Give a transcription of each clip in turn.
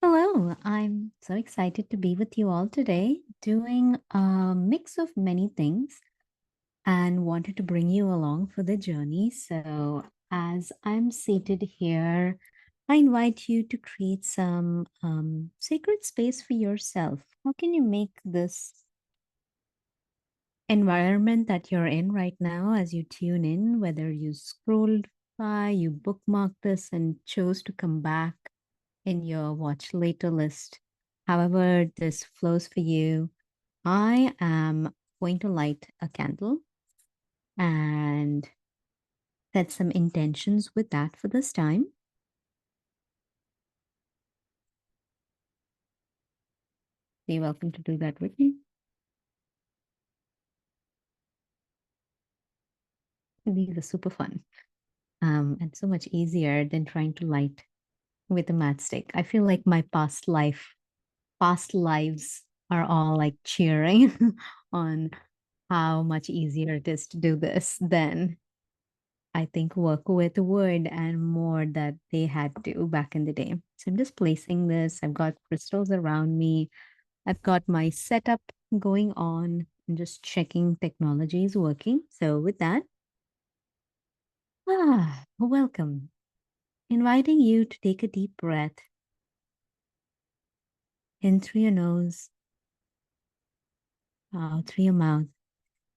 Hello, I'm so excited to be with you all today, doing a mix of many things and wanted to bring you along for the journey. So, as I'm seated here, I invite you to create some sacred space for yourself. How can you make this environment that you're in right now as you tune in, whether you scrolled by, you bookmarked this, and chose to come back in your watch later list? However, this flows for you. I am going to light a candle and set some intentions with that for this time. You're welcome to do that with me. These are super fun and so much easier than trying to light with a matchstick. I feel like my past lives are all like cheering on how much easier it is to do this than I think work with wood and more that they had to back in the day. So I'm just placing this. I've got crystals around me. I've got my setup going on and just checking technology is working. So with that, welcome. Inviting you to take a deep breath in through your nose, out through your mouth.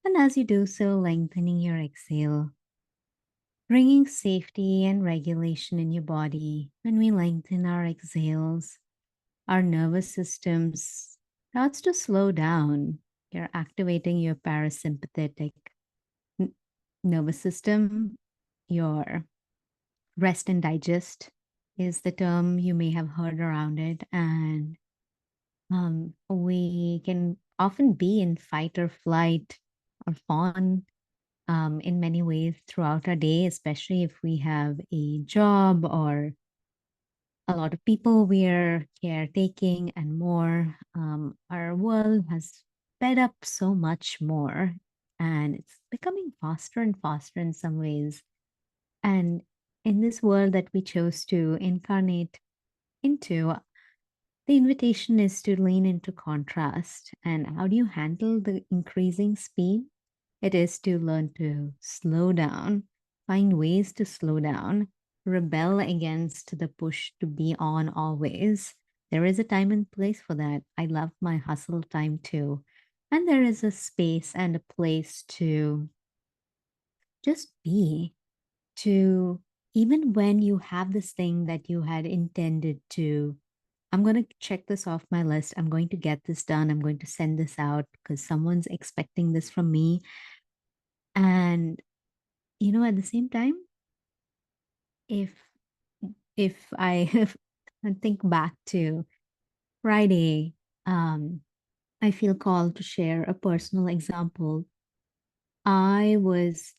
And as you do so, lengthening your exhale, bringing safety and regulation in your body. When we lengthen our exhales, our nervous systems starts to slow down. You're activating your parasympathetic nervous system. Your rest and digest is the term you may have heard around it. And we can often be in fight or flight or fawn in many ways throughout our day, especially if we have a job or a lot of people we're caretaking and more. Our world has sped up so much more and it's becoming faster and faster in some ways. And in this world that we chose to incarnate into, the invitation is to lean into contrast. And how do you handle the increasing speed? It is to learn to slow down, find ways to slow down, rebel against the push to be on always. There is a time and place for that. I love my hustle time too. And there is a space and a place to just be, to even when you have this thing that you had intended to, I'm going to check this off my list. I'm going to get this done. I'm going to send this out because someone's expecting this from me. And at the same time, if I think back to Friday, I feel called to share a personal example. I was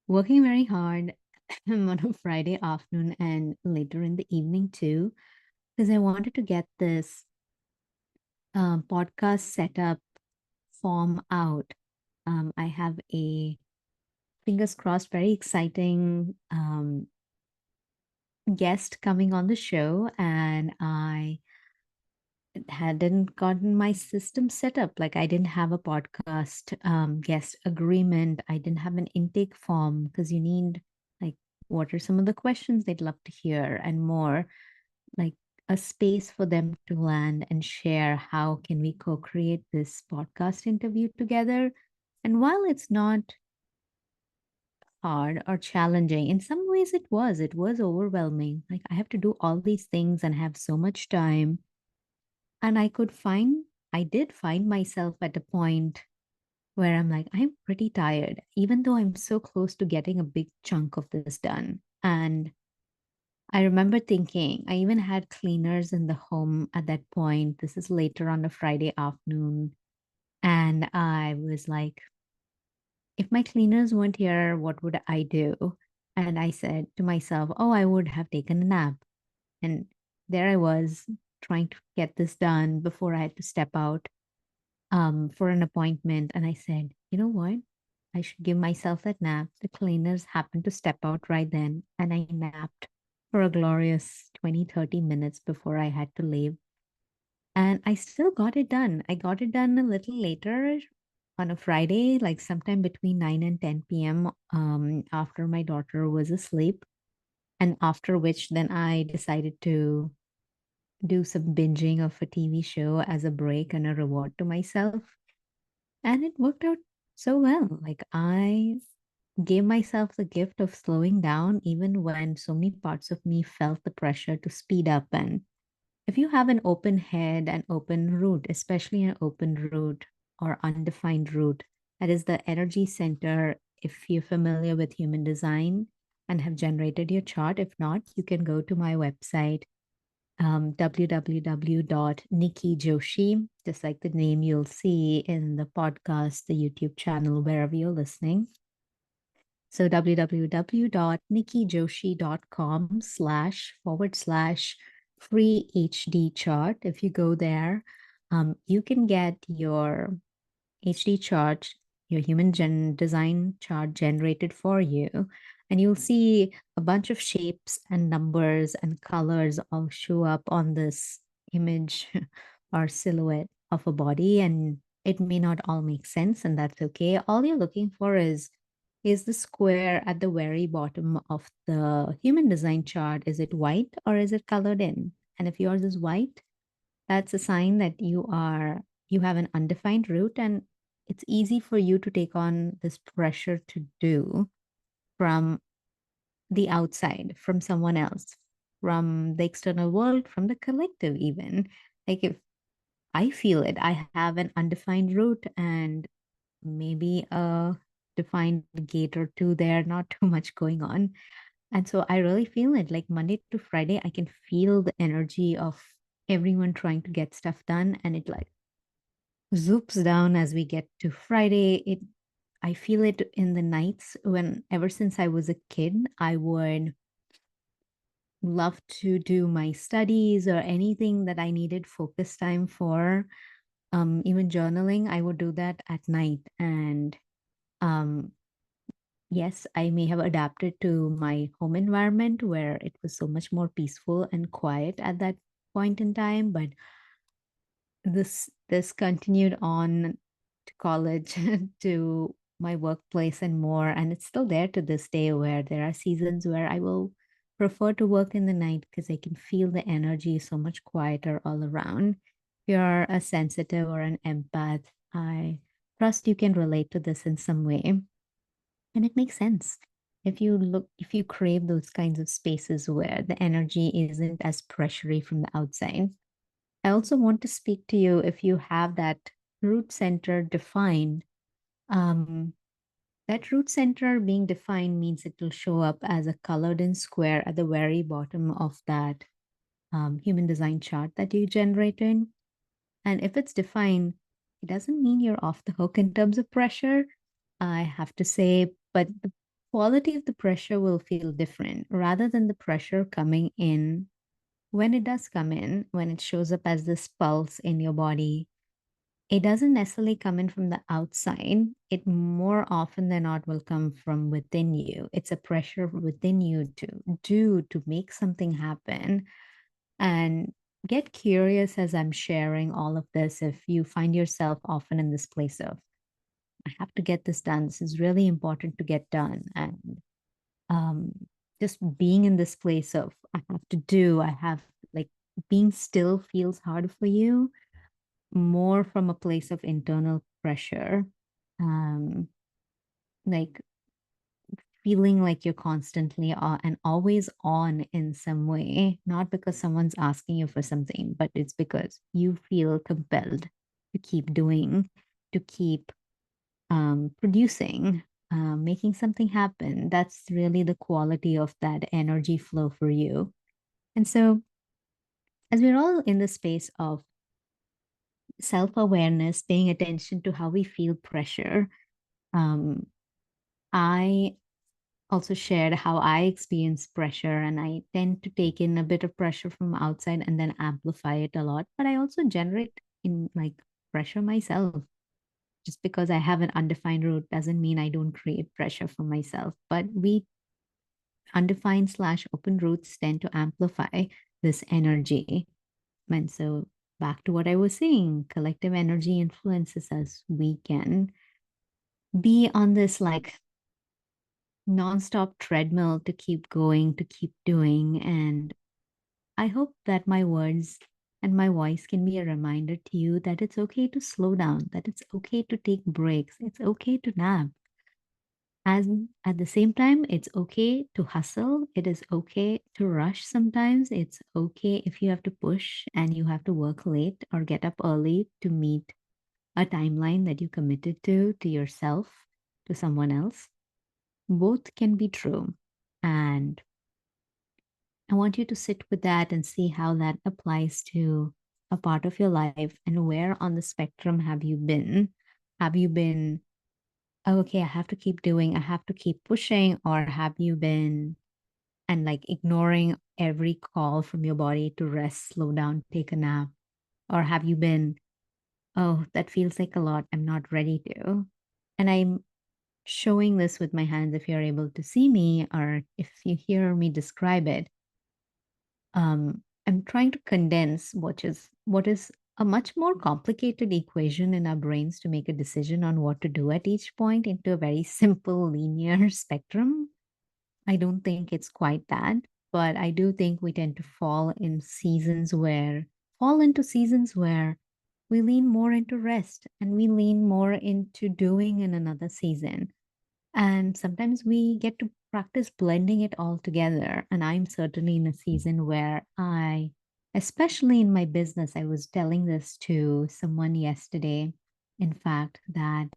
working very hard on a Friday afternoon and later in the evening too, because I wanted to get this podcast setup form out. I have a fingers crossed, very exciting guest coming on the show, and I hadn't gotten my system set up. Like I didn't have a podcast guest agreement. I didn't have an intake form because you need like what are some of the questions they'd love to hear and more, like a space for them to land and share how can we co-create this podcast interview together. And while it's not hard or challenging, in some ways it was overwhelming. Like I have to do all these things and have so much time. And I did find myself at a point where I'm like, I'm pretty tired, even though I'm so close to getting a big chunk of this done. And I remember thinking, I even had cleaners in the home at that point. This is later on a Friday afternoon. And I was like, if my cleaners weren't here, what would I do? And I said to myself, oh, I would have taken a nap. And there I was trying to get this done before I had to step out for an appointment. And I said, you know what? I should give myself that nap. The cleaners happened to step out right then, and I napped for a glorious 20-30 minutes before I had to leave. And I still got it done. I got it done a little later on a Friday, like sometime between 9 and 10 p.m. After my daughter was asleep. And after which, then I decided to do some binging of a TV show as a break and a reward to myself. And it worked out so well. Like I gave myself the gift of slowing down, even when so many parts of me felt the pressure to speed up. And if you have an open head and open root, especially an open root or undefined root, that is the energy center. If you're familiar with human design and have generated your chart, if not, you can go to my website, www.nikkijoshi, just like the name you'll see in the podcast, the YouTube channel, wherever you're listening. So www.nikkijoshi.com//free HD chart. If you go there, you can get your HD chart, your design chart generated for you. And you'll see a bunch of shapes and numbers and colors all show up on this image or silhouette of a body. And it may not all make sense, and that's okay. All you're looking for is the square at the very bottom of the human design chart. Is it white or is it colored in? And if yours is white, that's a sign that you have an undefined root, and it's easy for you to take on this pressure to do from the outside, from someone else, from the external world, from the collective even. Like if I feel it, I have an undefined root and maybe a defined gate or two there, not too much going on. And so I really feel it, like Monday to Friday, I can feel the energy of everyone trying to get stuff done. And it like zoops down as we get to Friday. I feel it in the nights when ever since I was a kid, I would love to do my studies or anything that I needed focus time for. Even journaling, I would do that at night. And um, yes, I may have adapted to my home environment where it was so much more peaceful and quiet at that point in time, but this continued on to college to my workplace and more, and it's still there to this day where there are seasons where I will prefer to work in the night because I can feel the energy so much quieter all around. If you're a sensitive or an empath, I trust you can relate to this in some way. And it makes sense. If you crave those kinds of spaces where the energy isn't as pressury from the outside. I also want to speak to you if you have that root center defined. Um, that root center being defined means it will show up as a colored in square at the very bottom of that human design chart that you generated. And if it's defined, it doesn't mean you're off the hook in terms of pressure, I have to say, but the quality of the pressure will feel different rather than the pressure coming in. When it does come in, when it shows up as this pulse in your body, it doesn't necessarily come in from the outside. It more often than not will come from within you. It's a pressure within you to make something happen. And get curious as I'm sharing all of this if you find yourself often in this place of, I have to get this done. This is really important to get done. And um, just being in this place of, I have like being still feels hard for you, more from a place of internal pressure. Um, like feeling like you're constantly and always on in some way, not because someone's asking you for something, but it's because you feel compelled to keep doing, to keep producing, making something happen. That's really the quality of that energy flow for you. And so, as we're all in the space of self awareness, paying attention to how we feel pressure, um, I also shared how I experience pressure, and I tend to take in a bit of pressure from outside and then amplify it a lot. But I also generate in like pressure myself. Just because I have an undefined root doesn't mean I don't create pressure for myself. But we undefined slash open roots tend to amplify this energy. And so, back to what I was saying, collective energy influences us. We can be on this like nonstop treadmill to keep going, to keep doing. And I hope that my words and my voice can be a reminder to you that it's okay to slow down, that it's okay to take breaks, it's okay to nap. And at the same time, it's okay to hustle. It is okay to rush sometimes. It's okay if you have to push and you have to work late or get up early to meet a timeline that you committed to yourself, to someone else. Both can be true. And I want you to sit with that and see how that applies to a part of your life and where on the spectrum have you been? Have you been, "Oh, okay, I have to keep doing, I have to keep pushing," or have you been and like ignoring every call from your body to rest, slow down, take a nap? Or have you been, "Oh, that feels like a lot, I'm not ready to." And I'm showing this with my hands if you're able to see me or if you hear me describe it. I'm trying to condense what is a much more complicated equation in our brains to make a decision on what to do at each point into a very simple linear spectrum. I don't think it's quite that, but I do think we tend to fall into seasons where we lean more into rest and we lean more into doing in another season. And sometimes we get to practice blending it all together. And I'm certainly in a season where especially in my business, I was telling this to someone yesterday, in fact, that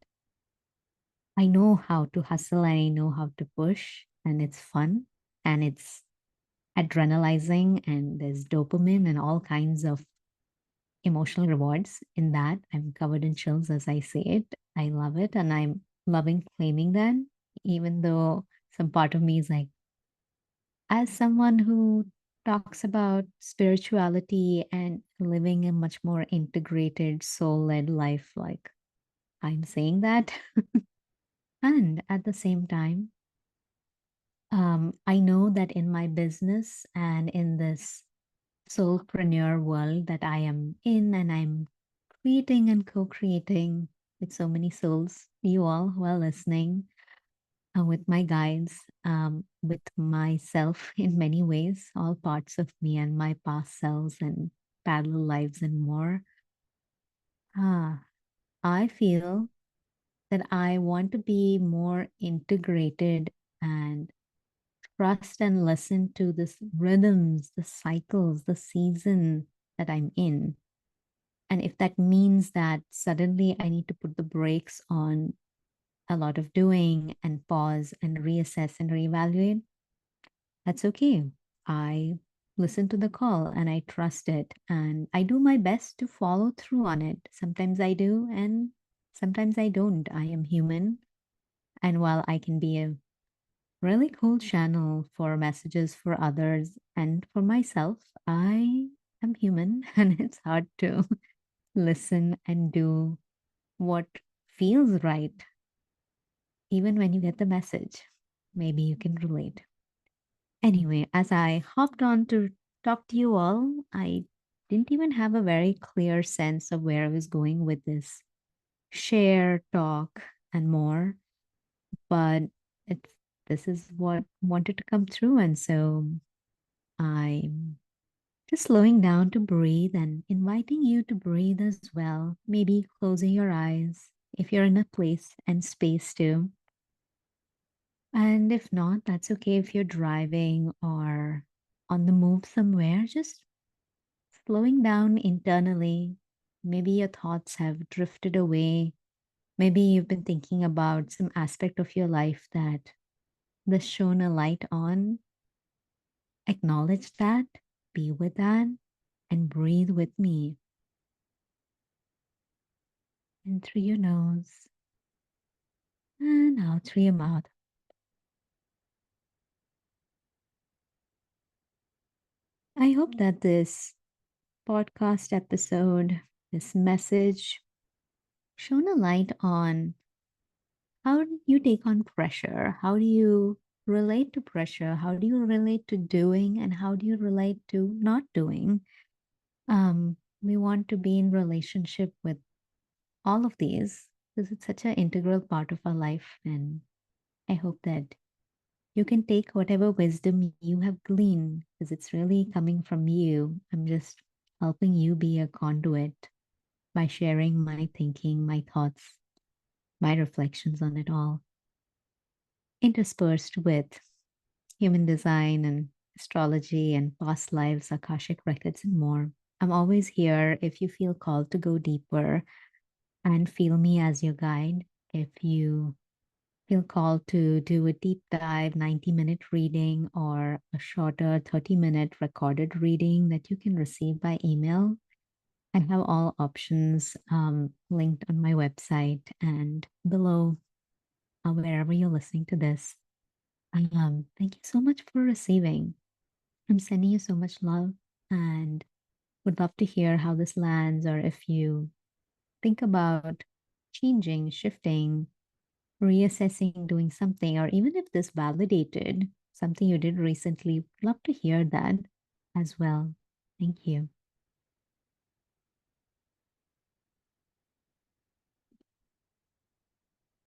I know how to hustle and I know how to push, and it's fun and it's adrenalizing, and there's dopamine and all kinds of emotional rewards in that. I'm covered in chills as I say it. I love it. And I'm loving claiming that, even though some part of me is like, as someone who talks about spirituality and living a much more integrated, soul led life, like I'm saying that. And at the same time, I know that in my business and in this soulpreneur world that I am in, and I'm creating and co-creating with so many souls, you all who are listening, with my guides, with myself in many ways, all parts of me and my past selves and parallel lives and more. Ah, I feel that I want to be more integrated and trust and listen to this rhythms, the cycles, the season that I'm in. And if that means that suddenly I need to put the brakes on a lot of doing and pause and reassess and reevaluate, that's okay. I listen to the call and I trust it and I do my best to follow through on it. Sometimes I do and sometimes I don't. I am human. And while I can be a really cool channel for messages for others and for myself, I am human and it's hard to listen and do what feels right, even when you get the message. Maybe you can relate. Anyway, as I hopped on to talk to you all, I didn't even have a very clear sense of where I was going with this share, talk, and more. But it's this is what wanted to come through. And so I'm just slowing down to breathe and inviting you to breathe as well. Maybe closing your eyes if you're in a place and space to. And if not, that's okay if you're driving or on the move somewhere, just slowing down internally. Maybe your thoughts have drifted away. Maybe you've been thinking about some aspect of your life that this shone a light on. Acknowledge that, be with that, and breathe with me. In through your nose and out through your mouth. I hope that this podcast episode, this message, shone a light on how do you take on pressure? How do you relate to pressure? How do you relate to doing? And how do you relate to not doing? We want to be in relationship with all of these because it's such an integral part of our life. And I hope that you can take whatever wisdom you have gleaned because it's really coming from you. I'm just helping you be a conduit by sharing my thinking, my thoughts, my reflections on it all, interspersed with human design and astrology and past lives, Akashic records, and more. I'm always here if you feel called to go deeper and feel me as your guide. If you feel called to do a deep dive 90-minute reading or a shorter 30-minute recorded reading that you can receive by email, I have all options linked on my website and below wherever you're listening to this. Thank you so much for receiving. I'm sending you so much love and would love to hear how this lands or if you think about changing, shifting, reassessing, doing something, or even if this validated something you did recently, love to hear that as well. Thank you.